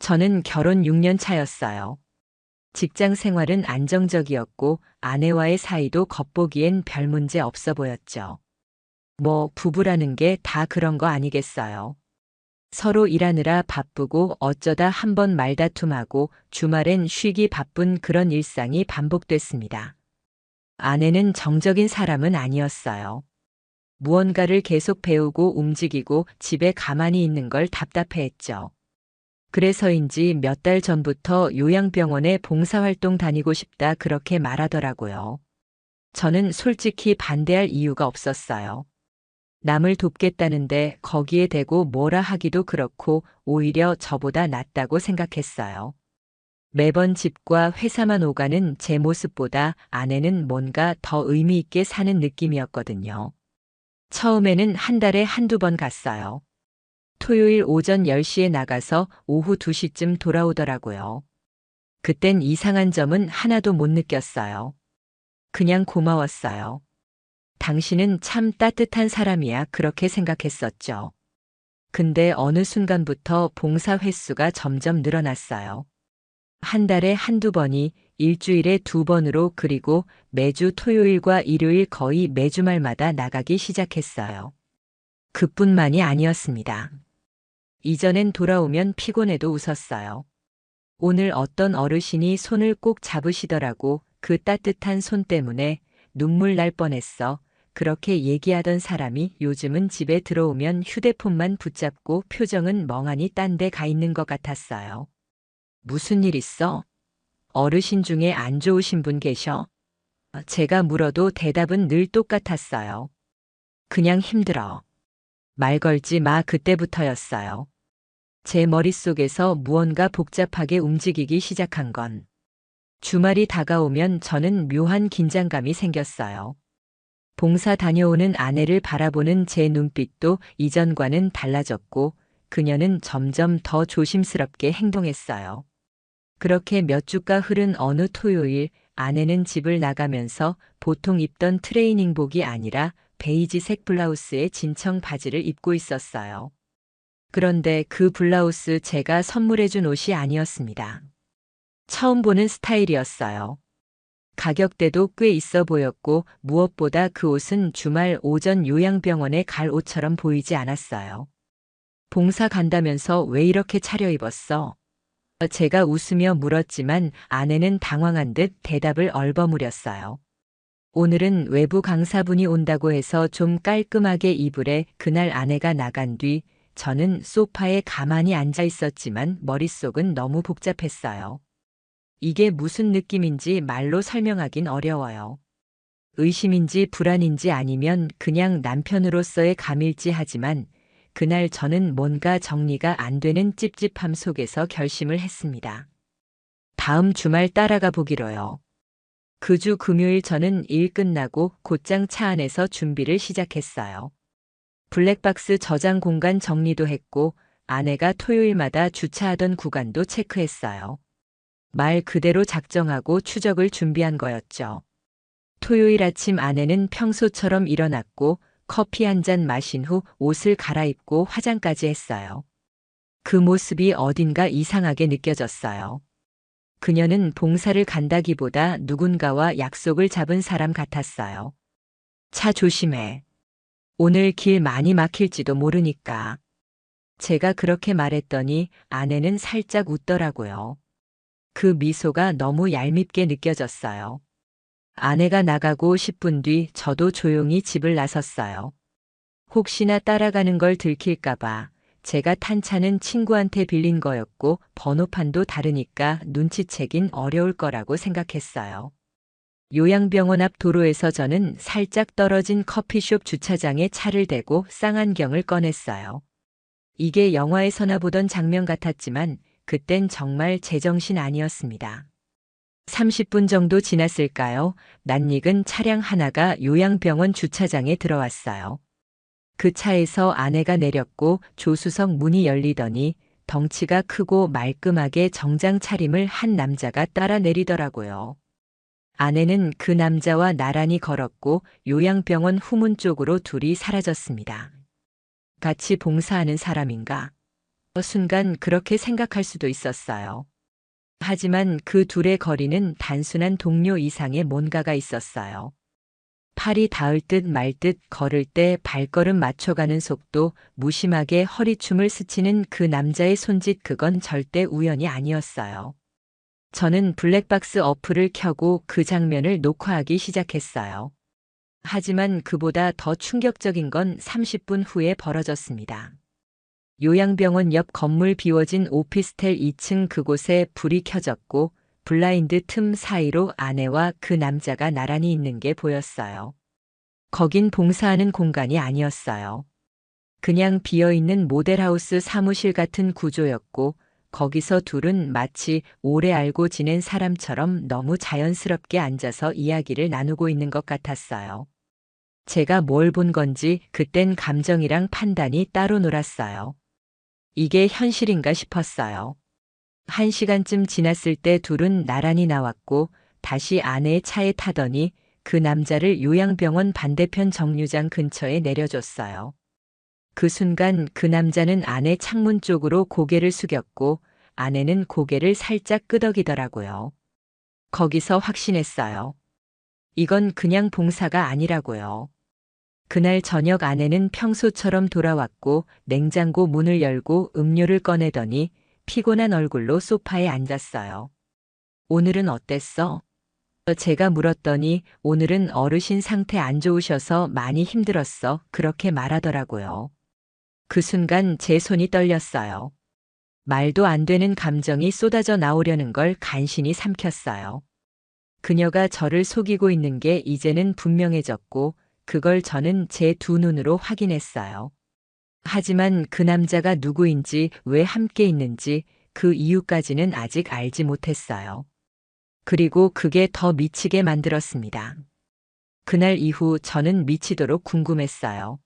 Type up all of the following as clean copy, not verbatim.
저는 결혼 6년 차였어요. 직장 생활은 안정적이었고 아내와의 사이도 겉보기엔 별 문제 없어 보였죠. 뭐 부부라는 게 다 그런 거 아니겠어요. 서로 일하느라 바쁘고 어쩌다 한번 말다툼하고 주말엔 쉬기 바쁜 그런 일상이 반복됐습니다. 아내는 정적인 사람은 아니었어요. 무언가를 계속 배우고 움직이고 집에 가만히 있는 걸 답답해했죠. 그래서인지 몇 달 전부터 요양병원에 봉사활동 다니고 싶다 그렇게 말하더라고요. 저는 솔직히 반대할 이유가 없었어요. 남을 돕겠다는데 거기에 대고 뭐라 하기도 그렇고 오히려 저보다 낫다고 생각했어요. 매번 집과 회사만 오가는 제 모습보다 아내는 뭔가 더 의미 있게 사는 느낌이었거든요. 처음에는 한 달에 한두 번 갔어요. 토요일 오전 10시에 나가서 오후 2시쯤 돌아오더라고요. 그땐 이상한 점은 하나도 못 느꼈어요. 그냥 고마웠어요. 당신은 참 따뜻한 사람이야 그렇게 생각했었죠. 근데 어느 순간부터 봉사 횟수가 점점 늘어났어요. 한 달에 한두 번이 일주일에 2번으로 그리고 매주 토요일과 일요일 거의 매주 말마다 나가기 시작했어요. 그뿐만이 아니었습니다. 이전엔 돌아오면 피곤해도 웃었어요. 오늘 어떤 어르신이 손을 꼭 잡으시더라고 그 따뜻한 손 때문에 눈물 날 뻔했어. 그렇게 얘기하던 사람이 요즘은 집에 들어오면 휴대폰만 붙잡고 표정은 멍하니 딴 데 가 있는 것 같았어요. 무슨 일 있어? 어르신 중에 안 좋으신 분 계셔? 제가 물어도 대답은 늘 똑같았어요. 그냥 힘들어. 말 걸지 마 그때부터였어요. 제 머릿속에서 무언가 복잡하게 움직이기 시작한 건 주말이 다가오면 저는 묘한 긴장감이 생겼어요. 봉사 다녀오는 아내를 바라보는 제 눈빛도 이전과는 달라졌고 그녀는 점점 더 조심스럽게 행동했어요. 그렇게 몇 주가 흐른 어느 토요일 아내는 집을 나가면서 보통 입던 트레이닝복이 아니라 베이지색 블라우스에 진청 바지를 입고 있었어요. 그런데 그 블라우스 제가 선물해준 옷이 아니었습니다. 처음 보는 스타일이었어요. 가격대도 꽤 있어 보였고 무엇보다 그 옷은 주말 오전 요양병원에 갈 옷처럼 보이지 않았어요. 봉사 간다면서 왜 이렇게 차려입었어? 제가 웃으며 물었지만 아내는 당황한 듯 대답을 얼버무렸어요. 오늘은 외부 강사분이 온다고 해서 좀 깔끔하게 입으래. 그날 아내가 나간 뒤 저는 소파에 가만히 앉아 있었지만 머릿속은 너무 복잡했어요. 이게 무슨 느낌인지 말로 설명하긴 어려워요. 의심인지 불안인지 아니면 그냥 남편으로서의 감일지하지만 그날 저는 뭔가 정리가 안 되는 찝찝함 속에서 결심을 했습니다. 다음 주말 따라가 보기로요. 그 주 금요일 저는 일 끝나고 곧장 차 안에서 준비를 시작했어요. 블랙박스 저장 공간 정리도 했고 아내가 토요일마다 주차하던 구간도 체크했어요. 말 그대로 작정하고 추적을 준비한 거였죠. 토요일 아침 아내는 평소처럼 일어났고 커피 한 잔 마신 후 옷을 갈아입고 화장까지 했어요. 그 모습이 어딘가 이상하게 느껴졌어요. 그녀는 봉사를 간다기보다 누군가와 약속을 잡은 사람 같았어요. 차 조심해. 오늘 길 많이 막힐지도 모르니까. 제가 그렇게 말했더니 아내는 살짝 웃더라고요. 그 미소가 너무 얄밉게 느껴졌어요. 아내가 나가고 10분 뒤 저도 조용히 집을 나섰어요. 혹시나 따라가는 걸 들킬까봐 제가 탄 차는 친구한테 빌린 거였고 번호판도 다르니까 눈치채긴 어려울 거라고 생각했어요. 요양병원 앞 도로에서 저는 살짝 떨어진 커피숍 주차장에 차를 대고 쌍안경을 꺼냈어요. 이게 영화에서나 보던 장면 같았지만 그땐 정말 제정신 아니었습니다. 30분 정도 지났을까요? 낯익은 차량 하나가 요양병원 주차장에 들어왔어요. 그 차에서 아내가 내렸고 조수석 문이 열리더니 덩치가 크고 말끔하게 정장 차림을 한 남자가 따라 내리더라고요. 아내는 그 남자와 나란히 걸었고 요양병원 후문 쪽으로 둘이 사라졌습니다. 같이 봉사하는 사람인가? 순간 그렇게 생각할 수도 있었어요. 하지만 그 둘의 거리는 단순한 동료 이상의 뭔가가 있었어요. 팔이 닿을 듯 말 듯 걸을 때 발걸음 맞춰가는 속도, 무심하게 허리춤을 스치는 그 남자의 손짓, 그건 절대 우연이 아니었어요. 저는 블랙박스 어플을 켜고 그 장면을 녹화하기 시작했어요. 하지만 그보다 더 충격적인 건 30분 후에 벌어졌습니다. 요양병원 옆 건물 비워진 오피스텔 2층 그곳에 불이 켜졌고 블라인드 틈 사이로 아내와 그 남자가 나란히 있는 게 보였어요. 거긴 봉사하는 공간이 아니었어요. 그냥 비어있는 모델하우스 사무실 같은 구조였고 거기서 둘은 마치 오래 알고 지낸 사람처럼 너무 자연스럽게 앉아서 이야기를 나누고 있는 것 같았어요. 제가 뭘 본 건지 그땐 감정이랑 판단이 따로 놀았어요. 이게 현실인가 싶었어요. 1시간쯤 지났을 때 둘은 나란히 나왔고 다시 아내의 차에 타더니 그 남자를 요양병원 반대편 정류장 근처에 내려줬어요. 그 순간 그 남자는 아내 창문 쪽으로 고개를 숙였고 아내는 고개를 살짝 끄덕이더라고요. 거기서 확신했어요. 이건 그냥 봉사가 아니라고요. 그날 저녁 아내는 평소처럼 돌아왔고 냉장고 문을 열고 음료를 꺼내더니 피곤한 얼굴로 소파에 앉았어요. 오늘은 어땠어? 제가 물었더니 오늘은 어르신 상태 안 좋으셔서 많이 힘들었어. 그렇게 말하더라고요. 그 순간 제 손이 떨렸어요. 말도 안 되는 감정이 쏟아져 나오려는 걸 간신히 삼켰어요. 그녀가 저를 속이고 있는 게 이제는 분명해졌고 그걸 저는 제 두 눈으로 확인했어요. 하지만 그 남자가 누구인지, 왜 함께 있는지 그 이유까지는 아직 알지 못했어요. 그리고 그게 더 미치게 만들었습니다. 그날 이후 저는 미치도록 궁금했어요.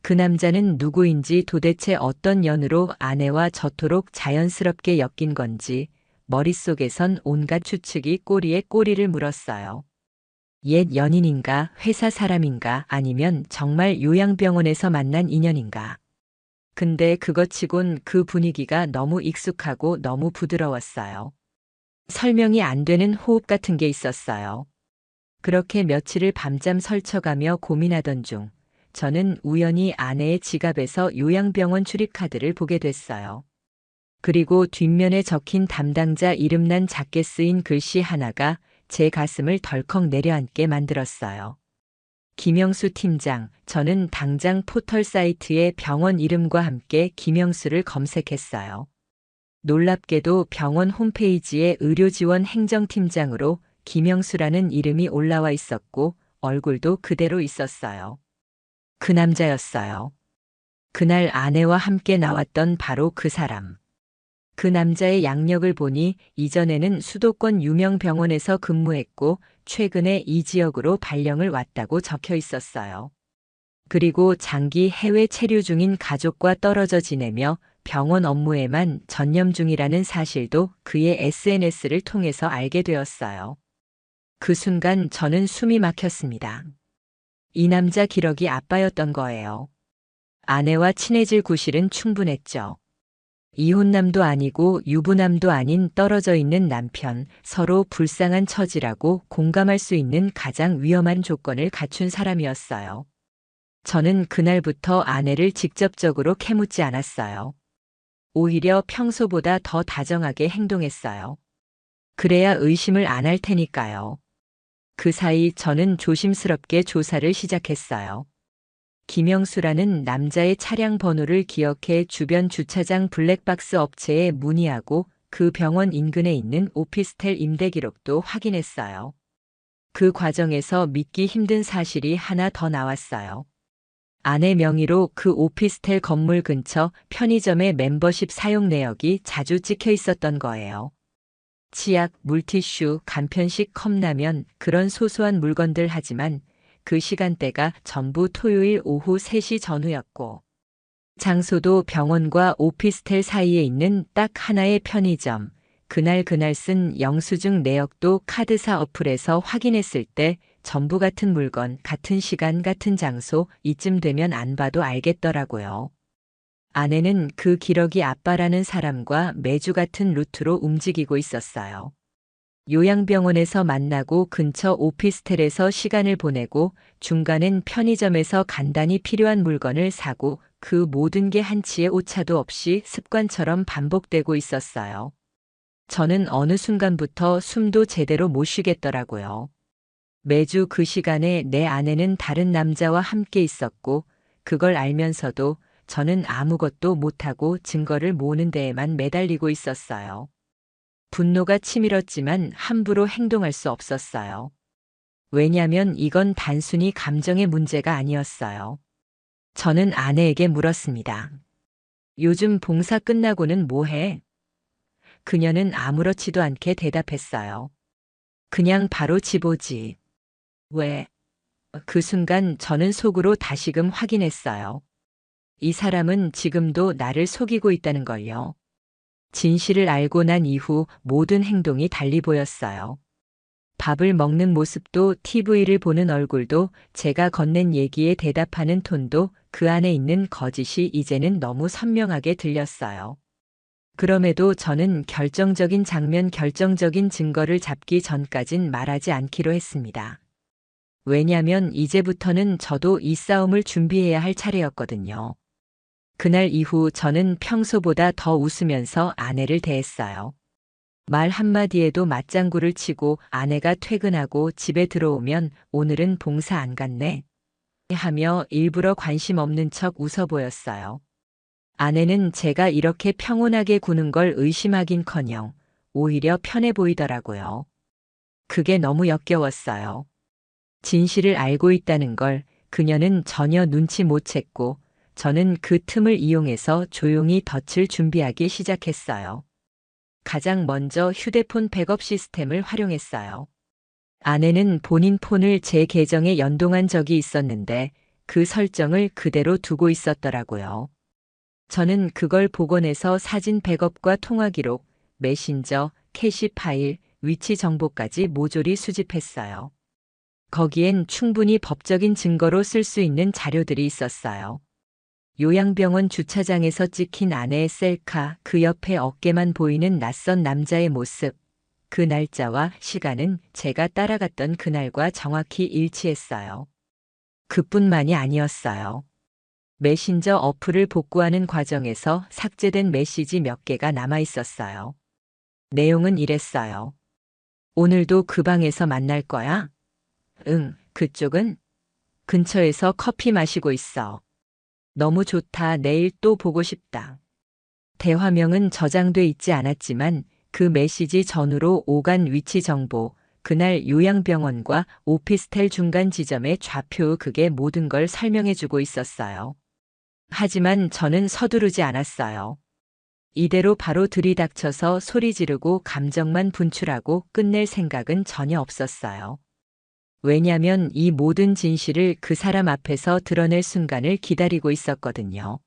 그 남자는 누구인지, 도대체 어떤 연으로 아내와 저토록 자연스럽게 엮인 건지 머릿속에선 온갖 추측이 꼬리에 꼬리를 물었어요. 옛 연인인가, 회사 사람인가, 아니면 정말 요양병원에서 만난 인연인가. 근데 그것치곤 그 분위기가 너무 익숙하고 너무 부드러웠어요. 설명이 안 되는 호흡 같은 게 있었어요. 그렇게 며칠을 밤잠 설쳐가며 고민하던 중 저는 우연히 아내의 지갑에서 요양병원 출입카드를 보게 됐어요. 그리고 뒷면에 적힌 담당자 이름난 작게 쓰인 글씨 하나가 제 가슴을 덜컥 내려앉게 만들었어요. 김영수 팀장. 저는 당장 포털 사이트에 병원 이름과 함께 김영수를 검색했어요. 놀랍게도 병원 홈페이지에 의료지원 행정팀장으로 김영수라는 이름이 올라와 있었고 얼굴도 그대로 있었어요. 그 남자였어요. 그날 아내와 함께 나왔던 바로 그 사람. 그 남자의 양력을 보니 이전에는 수도권 유명 병원에서 근무했고 최근에 이 지역으로 발령을 왔다고 적혀 있었어요. 그리고 장기 해외 체류 중인 가족과 떨어져 지내며 병원 업무에만 전념 중이라는 사실도 그의 SNS를 통해서 알게 되었어요. 그 순간 저는 숨이 막혔습니다. 이 남자 기러기 아빠였던 거예요. 아내와 친해질 구실은 충분했죠. 이혼남도 아니고 유부남도 아닌 떨어져 있는 남편, 서로 불쌍한 처지라고 공감할 수 있는 가장 위험한 조건을 갖춘 사람이었어요. 저는 그날부터 아내를 직접적으로 캐묻지 않았어요. 오히려 평소보다 더 다정하게 행동했어요. 그래야 의심을 안 할 테니까요. 그 사이 저는 조심스럽게 조사를 시작했어요. 김영수라는 남자의 차량 번호를 기억해 주변 주차장 블랙박스 업체에 문의하고 그 병원 인근에 있는 오피스텔 임대 기록도 확인했어요. 그 과정에서 믿기 힘든 사실이 하나 더 나왔어요. 아내 명의로 그 오피스텔 건물 근처 편의점의 멤버십 사용 내역이 자주 찍혀 있었던 거예요. 치약, 물티슈, 간편식, 컵라면, 그런 소소한 물건들. 하지만 그 시간대가 전부 토요일 오후 3시 전후였고 장소도 병원과 오피스텔 사이에 있는 딱 하나의 편의점. 그날 쓴 영수증 내역도 카드사 어플에서 확인했을 때 전부 같은 물건, 같은 시간, 같은 장소, 이쯤 되면 안 봐도 알겠더라고요. 아내는 그 기러기 아빠라는 사람과 매주 같은 루트로 움직이고 있었어요. 요양병원에서 만나고 근처 오피스텔에서 시간을 보내고 중간엔 편의점에서 간단히 필요한 물건을 사고 그 모든 게 한치의 오차도 없이 습관처럼 반복되고 있었어요. 저는 어느 순간부터 숨도 제대로 못 쉬겠더라고요. 매주 그 시간에 내 아내는 다른 남자와 함께 있었고 그걸 알면서도 저는 아무것도 못하고 증거를 모으는 데에만 매달리고 있었어요. 분노가 치밀었지만 함부로 행동할 수 없었어요. 왜냐면 이건 단순히 감정의 문제가 아니었어요. 저는 아내에게 물었습니다. 요즘 봉사 끝나고는 뭐 해? 그녀는 아무렇지도 않게 대답했어요. 그냥 바로 집 오지. 왜? 그 순간 저는 속으로 다시금 확인했어요. 이 사람은 지금도 나를 속이고 있다는 걸요. 진실을 알고 난 이후 모든 행동이 달리 보였어요. 밥을 먹는 모습도 TV를 보는 얼굴도 제가 건넨 얘기에 대답하는 톤도 그 안에 있는 거짓이 이제는 너무 선명하게 들렸어요. 그럼에도 저는 결정적인 장면, 결정적인 증거를 잡기 전까진 말하지 않기로 했습니다. 왜냐면 이제부터는 저도 이 싸움을 준비해야 할 차례였거든요. 그날 이후 저는 평소보다 더 웃으면서 아내를 대했어요. 말 한마디에도 맞장구를 치고 아내가 퇴근하고 집에 들어오면 오늘은 봉사 안 갔네 하며 일부러 관심 없는 척 웃어 보였어요. 아내는 제가 이렇게 평온하게 구는 걸 의심하긴커녕 오히려 편해 보이더라고요. 그게 너무 역겨웠어요. 진실을 알고 있다는 걸 그녀는 전혀 눈치 못 챘고 저는 그 틈을 이용해서 조용히 덫을 준비하기 시작했어요. 가장 먼저 휴대폰 백업 시스템을 활용했어요. 아내는 본인 폰을 제 계정에 연동한 적이 있었는데 그 설정을 그대로 두고 있었더라고요. 저는 그걸 복원해서 사진 백업과 통화 기록, 메신저, 캐시 파일, 위치 정보까지 모조리 수집했어요. 거기엔 충분히 법적인 증거로 쓸 수 있는 자료들이 있었어요. 요양병원 주차장에서 찍힌 아내의 셀카, 그 옆에 어깨만 보이는 낯선 남자의 모습, 그 날짜와 시간은 제가 따라갔던 그날과 정확히 일치했어요. 그뿐만이 아니었어요. 메신저 어플을 복구하는 과정에서 삭제된 메시지 몇 개가 남아 있었어요. 내용은 이랬어요. 오늘도 그 방에서 만날 거야? 응, 그쪽은? 근처에서 커피 마시고 있어. 너무 좋다. 내일 또 보고 싶다. 대화명은 저장돼 있지 않았지만 그 메시지 전후로 오간 위치 정보, 그날 요양병원과 오피스텔 중간 지점의 좌표, 그게 모든 걸 설명해주고 있었어요. 하지만 저는 서두르지 않았어요. 이대로 바로 들이닥쳐서 소리 지르고 감정만 분출하고 끝낼 생각은 전혀 없었어요. 왜냐면 이 모든 진실을 그 사람 앞에서 드러낼 순간을 기다리고 있었거든요.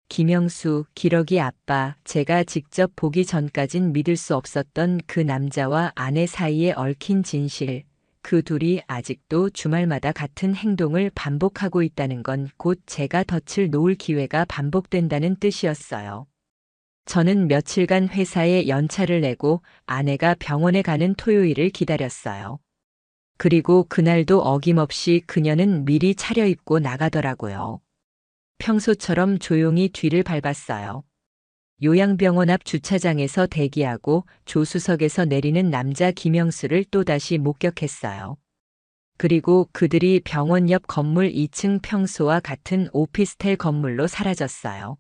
김영수, 기러기 아빠, 제가 직접 보기 전까진 믿을 수 없었던 그 남자와 아내 사이에 얽힌 진실, 그 둘이 아직도 주말마다 같은 행동을 반복하고 있다는 건 곧 제가 덫을 놓을 기회가 반복된다는 뜻이었어요. 저는 며칠간 회사에 연차를 내고 아내가 병원에 가는 토요일을 기다렸어요. 그리고 그날도 어김없이 그녀는 미리 차려입고 나가더라고요. 평소처럼 조용히 뒤를 밟았어요. 요양병원 앞 주차장에서 대기하고 조수석에서 내리는 남자 김영수를 또다시 목격했어요. 그리고 그들이 병원 옆 건물 2층 평소와 같은 오피스텔 건물로 사라졌어요.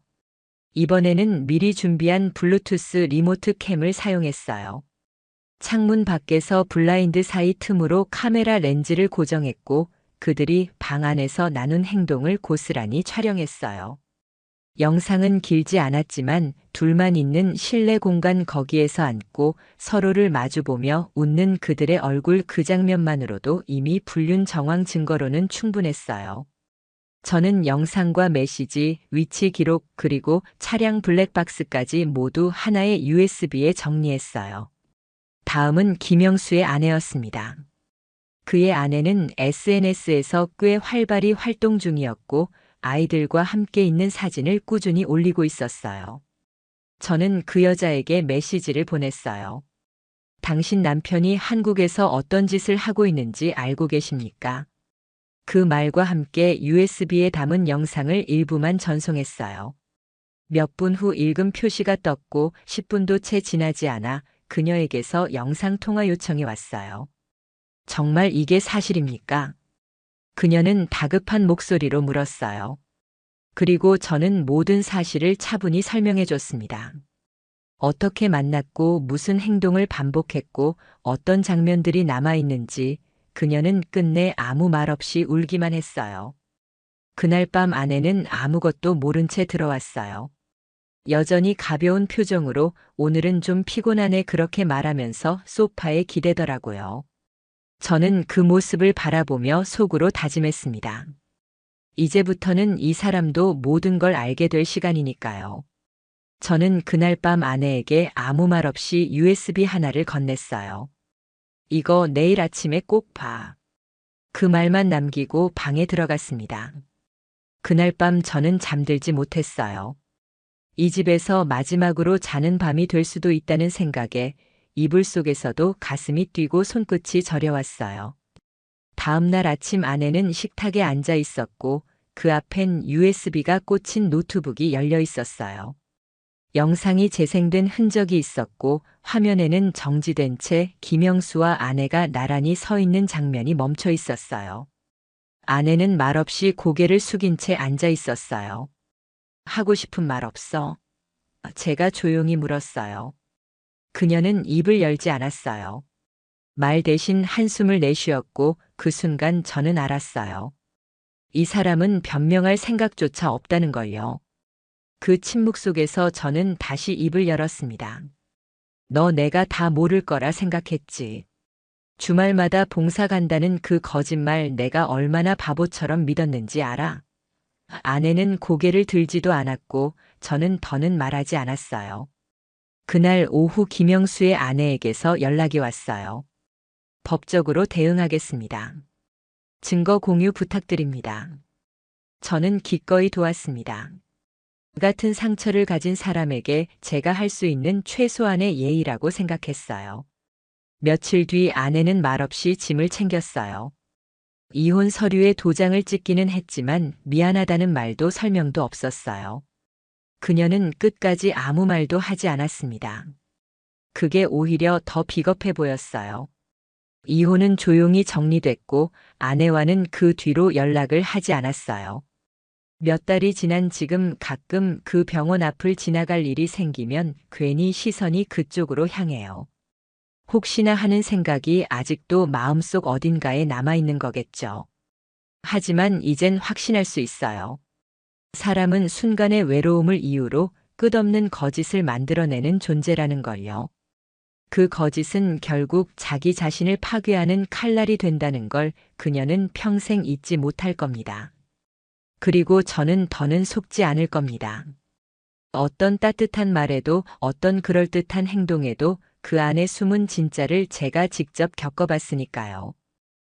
이번에는 미리 준비한 블루투스 리모트 캠을 사용했어요. 창문 밖에서 블라인드 사이 틈으로 카메라 렌즈를 고정했고 그들이 방 안에서 나눈 행동을 고스란히 촬영했어요. 영상은 길지 않았지만 둘만 있는 실내 공간, 거기에서 앉고 서로를 마주보며 웃는 그들의 얼굴, 그 장면만으로도 이미 불륜 정황 증거로는 충분했어요. 저는 영상과 메시지, 위치 기록, 그리고 차량 블랙박스까지 모두 하나의 USB에 정리했어요. 다음은 김영수의 아내였습니다. 그의 아내는 SNS에서 꽤 활발히 활동 중이었고 아이들과 함께 있는 사진을 꾸준히 올리고 있었어요. 저는 그 여자에게 메시지를 보냈어요. 당신 남편이 한국에서 어떤 짓을 하고 있는지 알고 계십니까? 그 말과 함께 USB에 담은 영상을 일부만 전송했어요. 몇 분 후 읽음 표시가 떴고 10분도 채 지나지 않아 그녀에게서 영상 통화 요청이 왔어요. 정말 이게 사실입니까? 그녀는 다급한 목소리로 물었어요. 그리고 저는 모든 사실을 차분히 설명해 줬습니다. 어떻게 만났고 무슨 행동을 반복했고 어떤 장면들이 남아있는지 그녀는 끝내 아무 말 없이 울기만 했어요. 그날 밤 아내는 아무것도 모른 채 들어왔어요. 여전히 가벼운 표정으로 오늘은 좀 피곤하네 그렇게 말하면서 소파에 기대더라고요. 저는 그 모습을 바라보며 속으로 다짐했습니다. 이제부터는 이 사람도 모든 걸 알게 될 시간이니까요. 저는 그날 밤 아내에게 아무 말 없이 USB 하나를 건넸어요. 이거 내일 아침에 꼭 봐. 그 말만 남기고 방에 들어갔습니다. 그날 밤 저는 잠들지 못했어요. 이 집에서 마지막으로 자는 밤이 될 수도 있다는 생각에 이불 속에서도 가슴이 뛰고 손끝이 저려왔어요. 다음 날 아침 아내는 식탁에 앉아 있었고 그 앞엔 USB가 꽂힌 노트북이 열려 있었어요. 영상이 재생된 흔적이 있었고 화면에는 정지된 채 김영수와 아내가 나란히 서 있는 장면이 멈춰 있었어요. 아내는 말없이 고개를 숙인 채 앉아 있었어요. 하고 싶은 말 없어? 제가 조용히 물었어요. 그녀는 입을 열지 않았어요. 말 대신 한숨을 내쉬었고 그 순간 저는 알았어요. 이 사람은 변명할 생각조차 없다는 걸요. 그 침묵 속에서 저는 다시 입을 열었습니다. 너 내가 다 모를 거라 생각했지. 주말마다 봉사 간다는 그 거짓말 내가 얼마나 바보처럼 믿었는지 알아? 아내는 고개를 들지도 않았고 저는 더는 말하지 않았어요. 그날 오후 김영수의 아내에게서 연락이 왔어요. 법적으로 대응하겠습니다. 증거 공유 부탁드립니다. 저는 기꺼이 도왔습니다. 같은 상처를 가진 사람에게 제가 할 수 있는 최소한의 예의라고 생각했어요. 며칠 뒤 아내는 말없이 짐을 챙겼어요. 이혼 서류에 도장을 찍기는 했지만 미안하다는 말도 설명도 없었어요. 그녀는 끝까지 아무 말도 하지 않았습니다. 그게 오히려 더 비겁해 보였어요. 이혼은 조용히 정리됐고 아내와는 그 뒤로 연락을 하지 않았어요. 몇 달이 지난 지금 가끔 그 병원 앞을 지나갈 일이 생기면 괜히 시선이 그쪽으로 향해요. 혹시나 하는 생각이 아직도 마음속 어딘가에 남아있는 거겠죠. 하지만 이젠 확신할 수 있어요. 사람은 순간의 외로움을 이유로 끝없는 거짓을 만들어내는 존재라는 걸요. 그 거짓은 결국 자기 자신을 파괴하는 칼날이 된다는 걸 그녀는 평생 잊지 못할 겁니다. 그리고 저는 더는 속지 않을 겁니다. 어떤 따뜻한 말에도 어떤 그럴듯한 행동에도 그 안에 숨은 진짜를 제가 직접 겪어봤으니까요.